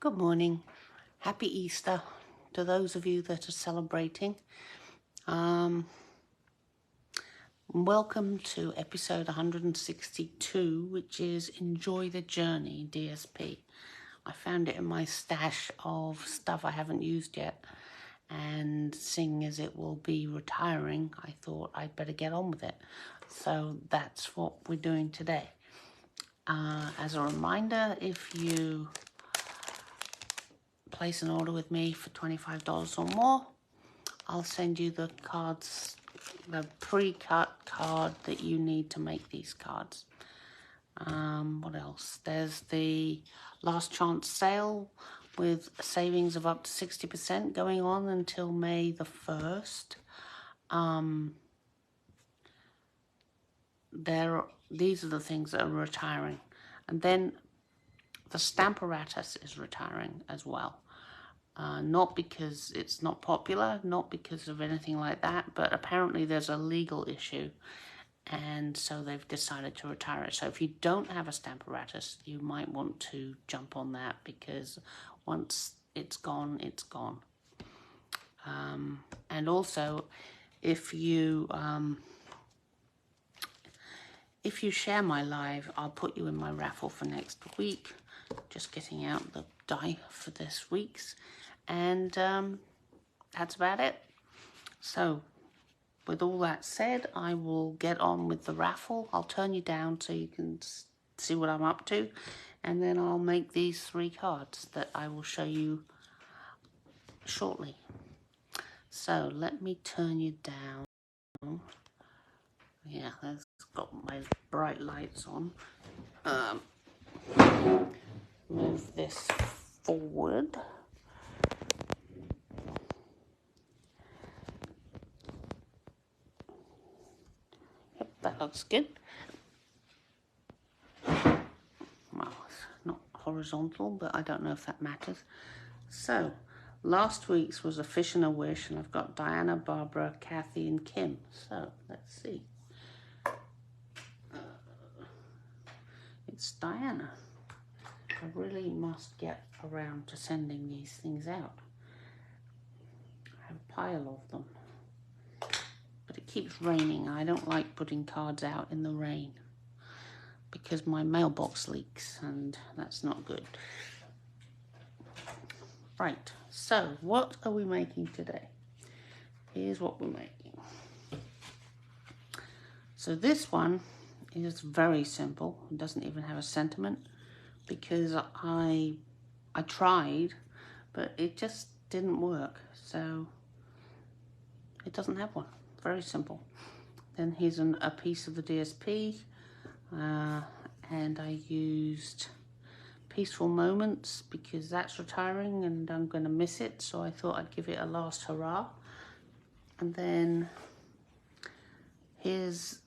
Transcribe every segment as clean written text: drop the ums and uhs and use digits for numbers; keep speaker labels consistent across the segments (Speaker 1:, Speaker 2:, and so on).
Speaker 1: Good morning. Happy Easter to those of you that are celebrating. Welcome to episode 162, which is Enjoy the Journey DSP. I found it in my stash of stuff I haven't used yet, and seeing as it will be retiring, I thought I'd better get on with it. So that's what we're doing today. As a reminder, if you place an order with me for $25 or more, I'll send you the cards, the pre-cut card that you need to make these cards. What else? There's the last chance sale with savings of up to 60% going on until May the 1st. These are the things that are retiring. And then the Stamparatus is retiring as well. Not because it's not popular, not because of anything like that, but apparently there's a legal issue, and so they've decided to retire it. So if you don't have a Stamparatus, you might want to jump on that, because once it's gone, it's gone. And also, if you share my live, I'll put you in my raffle for next week. Just getting out the die for this week's, and that's about it. So with all that said, I will get on with the raffle. I'll turn you down so you can see what I'm up to, and then I'll make these 3 cards that I will show you shortly. So let me turn you down. Yeah, that's got my bright lights on. Move this forward. Yep, that looks good. Well, it's not horizontal, but I don't know if that matters. So, last week's was a Fish and a Wish, and I've got Diana, Barbara, Kathy, and Kim. So, let's see. It's Diana. I really must get around to sending these things out. I have a pile of them. But it keeps raining. I don't like putting cards out in the rain, because my mailbox leaks, and that's not good. Right, so what are we making today? Here's what we're making. So this one is very simple. It doesn't even have a sentiment, because I tried, but it just didn't work. So it doesn't have one. Very simple. Then here's a piece of the DSP, and I used Peaceful Moments because that's retiring and I'm going to miss it, so I thought I'd give it a last hurrah. And then here's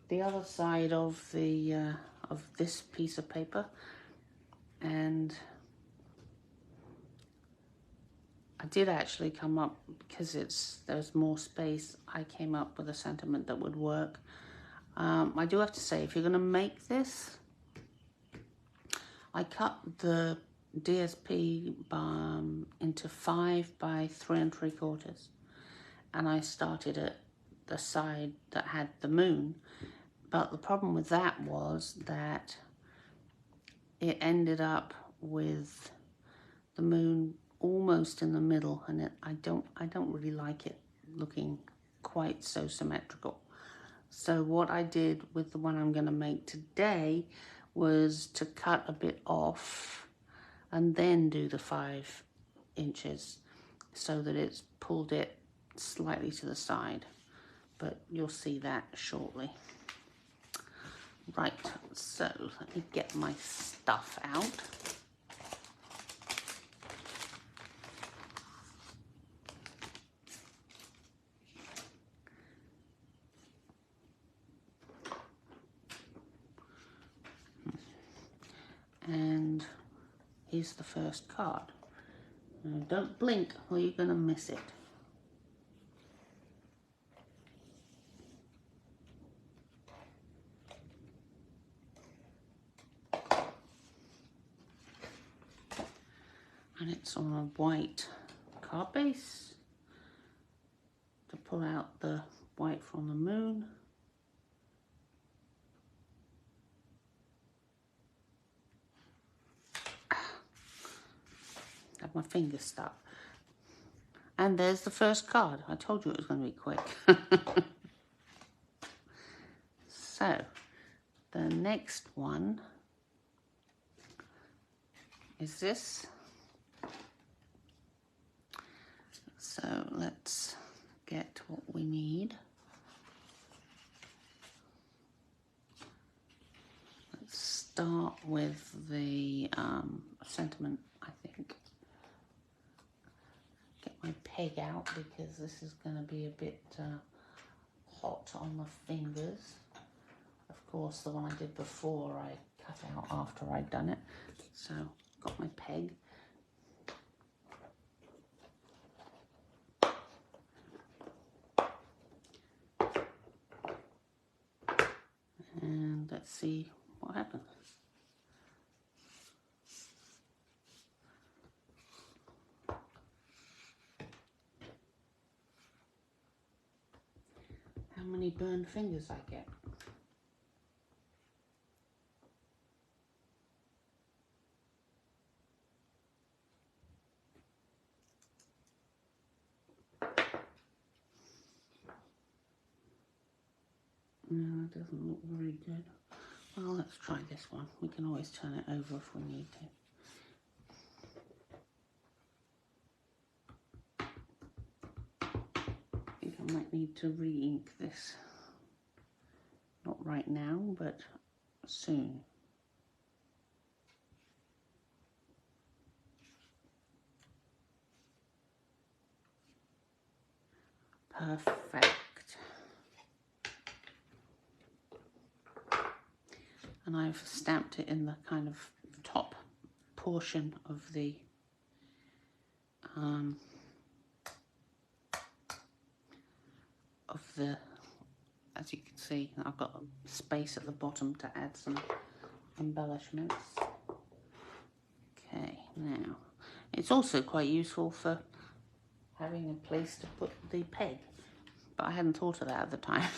Speaker 1: the other side of the of this piece of paper, and I did actually come up, because there's more space, I came up with a sentiment that would work. I do have to say, if you're going to make this, I cut the DSP into 5 by 3 3/4, and I started at the side that had the moon. But the problem with that was that it ended up with the moon almost in the middle, and I don't really like it looking quite so symmetrical. So what I did with the one I'm going to make today was to cut a bit off and then do the 5 inches, so that it's pulled it slightly to the side, but you'll see that shortly. Right, so let me get my stuff out. And here's the first card. Now, don't blink or you're going to miss it. and it's on a white card base to pull out the white from the moon. Have my fingers stuck. And there's the first card. I told you it was going to be quick. So, the next one is this. So, let's get what we need. Let's start with the sentiment, I think. Get my peg out because this is going to be a bit hot on the fingers. Of course, the one I did before I cut out after I'd done it. So, got my peg. And let's see what happens. How many burned fingers I get. No, it doesn't look very good. Well, let's try this one. We can always turn it over if we need to. I think I might need to re-ink this. Not right now, but soon. Perfect. And I've stamped it in the kind of top portion of the as you can see, I've got a space at the bottom to add some embellishments. Okay, now it's also quite useful for having a place to put the peg, but I hadn't thought of that at the time.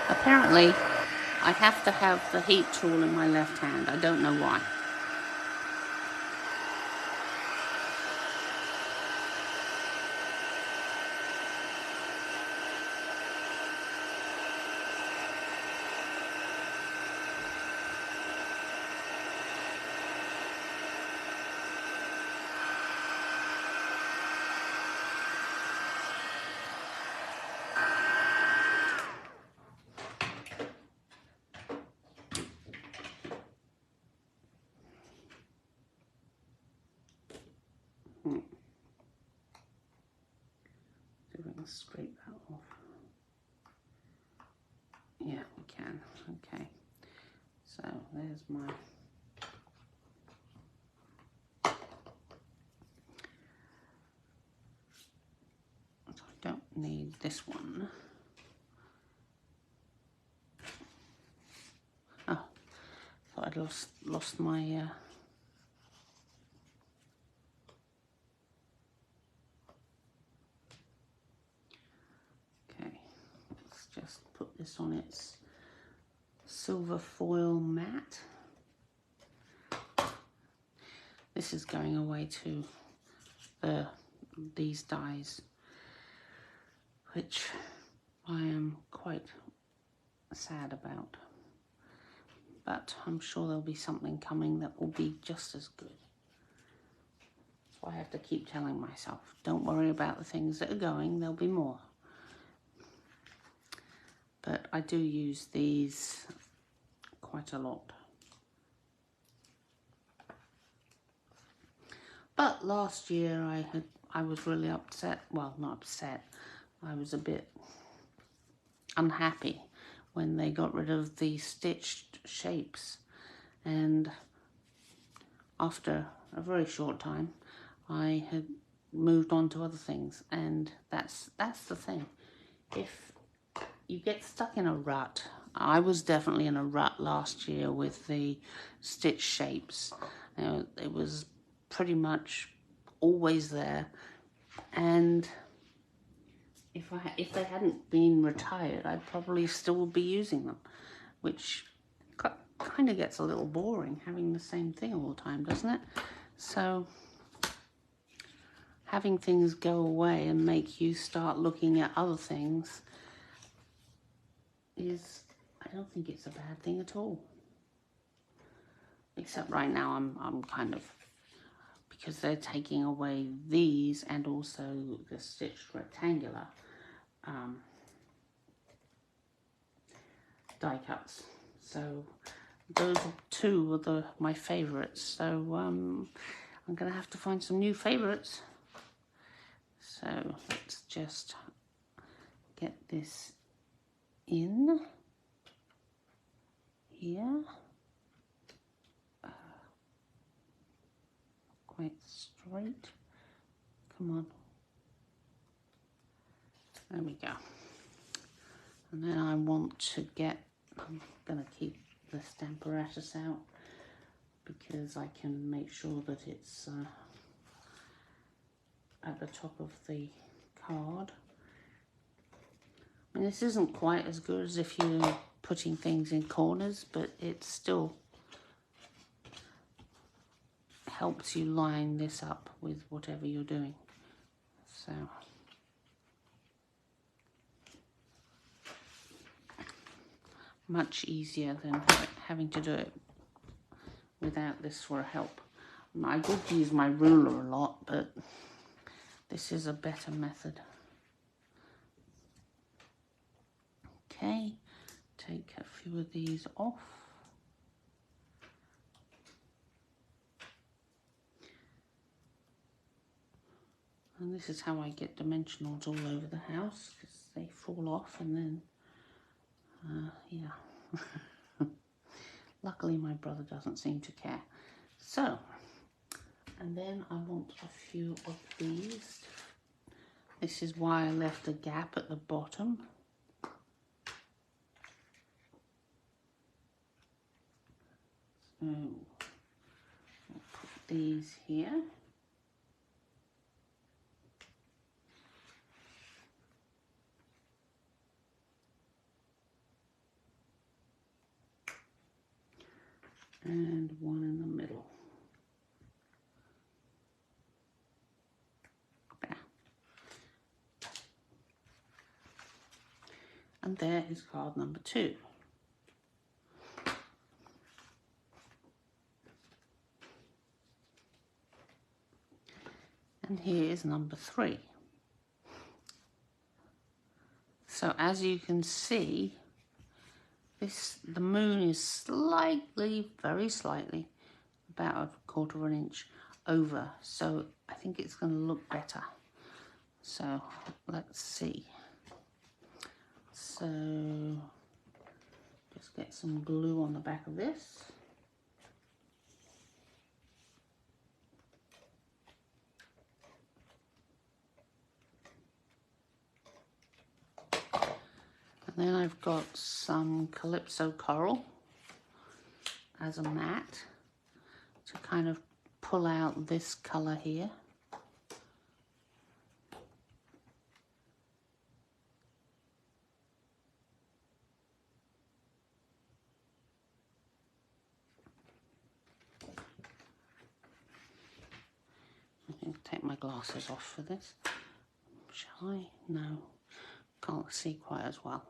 Speaker 1: Apparently, I have to have the heat tool in my left hand. I don't know why. See if I can scrape that off. Yeah, we can. Okay. So there's my so I don't need this one. Oh, thought I'd lost my just put this on its silver foil mat. This is going away to these dies, which I am quite sad about. But I'm sure there'll be something coming that will be just as good. So I have to keep telling myself, don't worry about the things that are going, there'll be more. But I do use these quite a lot. But last year I was really upset. Well, not upset. I was a bit unhappy when they got rid of the stitched shapes. And after a very short time, I had moved on to other things. And that's the thing. If you get stuck in a rut. I was definitely in a rut last year with the stitch shapes. You know, it was pretty much always there, and if they hadn't been retired, I'd probably still be using them, which kind of gets a little boring having the same thing all the time, doesn't it? So having things go away and make you start looking at other things I don't think it's a bad thing at all. Except right now I'm kind of, because they're taking away these and also the stitched rectangular die cuts. So those two are my favorites. So I'm gonna have to find some new favorites. So let's just get this in here. Quite straight. Come on. There we go. And then I want to get, I'm going to keep the stamparatus out because I can make sure that it's at the top of the card. I mean, this isn't quite as good as if you're putting things in corners, but it still helps you line this up with whatever you're doing. So much easier than having to do it without this for help. I did use my ruler a lot, but this is a better method. Okay, take a few of these off. And this is how I get dimensionals all over the house, because they fall off and then, yeah. Luckily my brother doesn't seem to care. So, and then I want a few of these. This is why I left a gap at the bottom. So, I'll put these here. And one in the middle. There. And there is card number 2. And here is number 3. So as you can see, the moon is slightly, very slightly, about 1/4 of an inch over. So I think it's going to look better. So let's see. So just get some glue on the back of this. And then I've got some Calypso coral as a mat to kind of pull out this colour here. I'm going to take my glasses off for this. Shall I? No, can't see quite as well.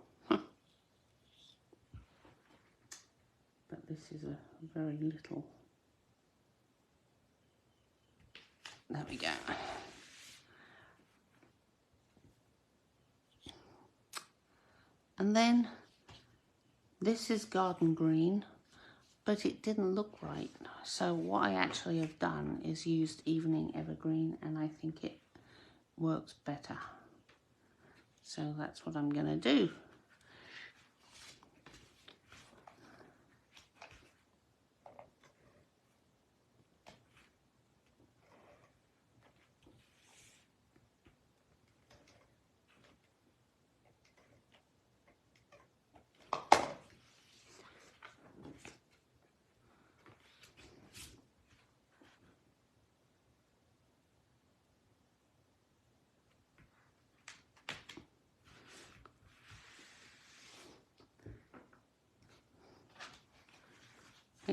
Speaker 1: But this is a very little. There we go. And then this is garden green, but it didn't look right. So what I actually have done is used evening evergreen, and I think it works better. So that's what I'm going to do.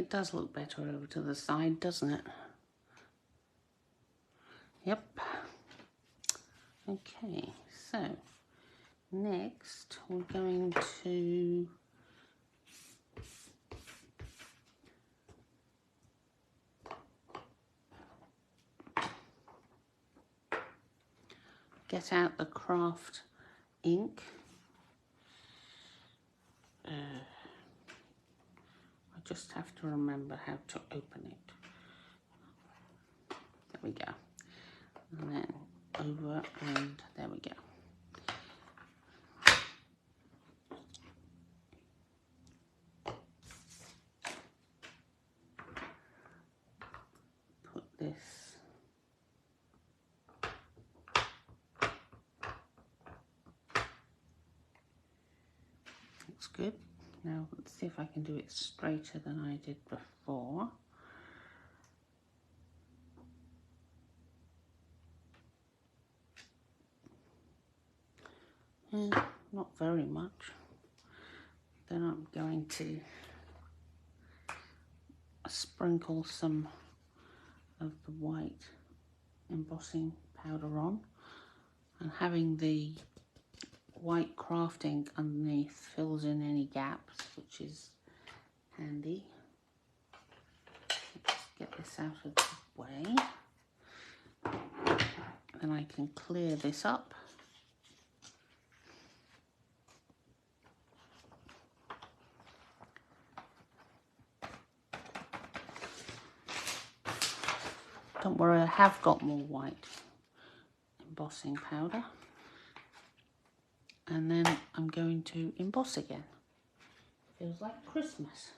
Speaker 1: It does look better over to the side, doesn't it? Yep. Okay, so next we're going to get out the craft ink. I just have to remember how to open it. There we go. And then over, and there we go. Put this looks good. Now let's see if I can do it straighter than I did before. Not very much. Then I'm going to sprinkle some of the white embossing powder on, and having the white craft ink underneath fills in any gaps, which is handy. Let's get this out of the way. Then I can clear this up. Don't worry, I have got more white embossing powder. And then I'm going to emboss again. Feels like Christmas.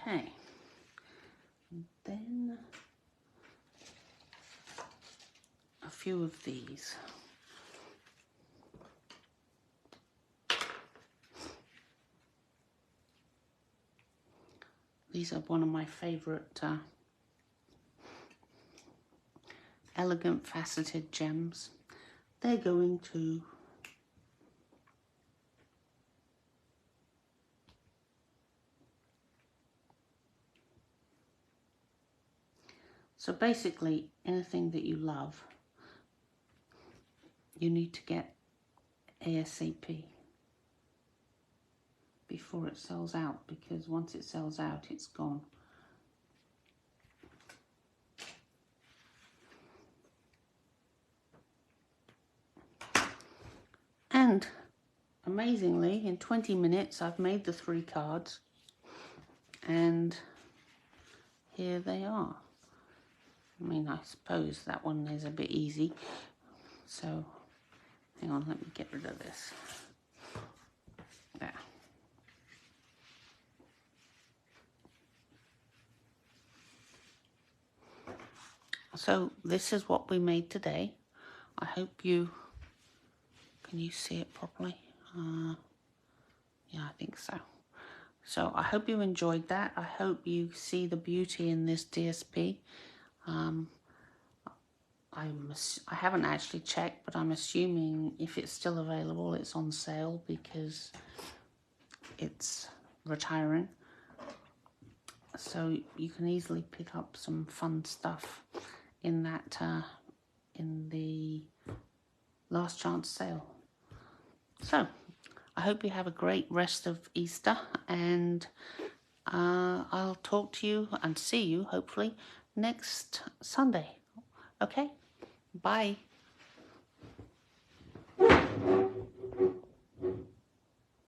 Speaker 1: Okay, and then a few of these. These are one of my favourite elegant faceted gems. They're going to so basically anything that you love, you need to get ASAP before it sells out, because once it sells out, it's gone. And amazingly, in 20 minutes, I've made the 3 cards, and here they are. I mean, I suppose that one is a bit easy. So, hang on, let me get rid of this. There. So, this is what we made today. I hope you... Can you see it properly? Yeah, I think so. So, I hope you enjoyed that. I hope you see the beauty in this DSP. I haven't actually checked, but I'm assuming if it's still available, it's on sale because it's retiring. So you can easily pick up some fun stuff in that in the last chance sale. So I hope you have a great rest of Easter, and I'll talk to you and see you hopefully next Sunday. Okay, bye.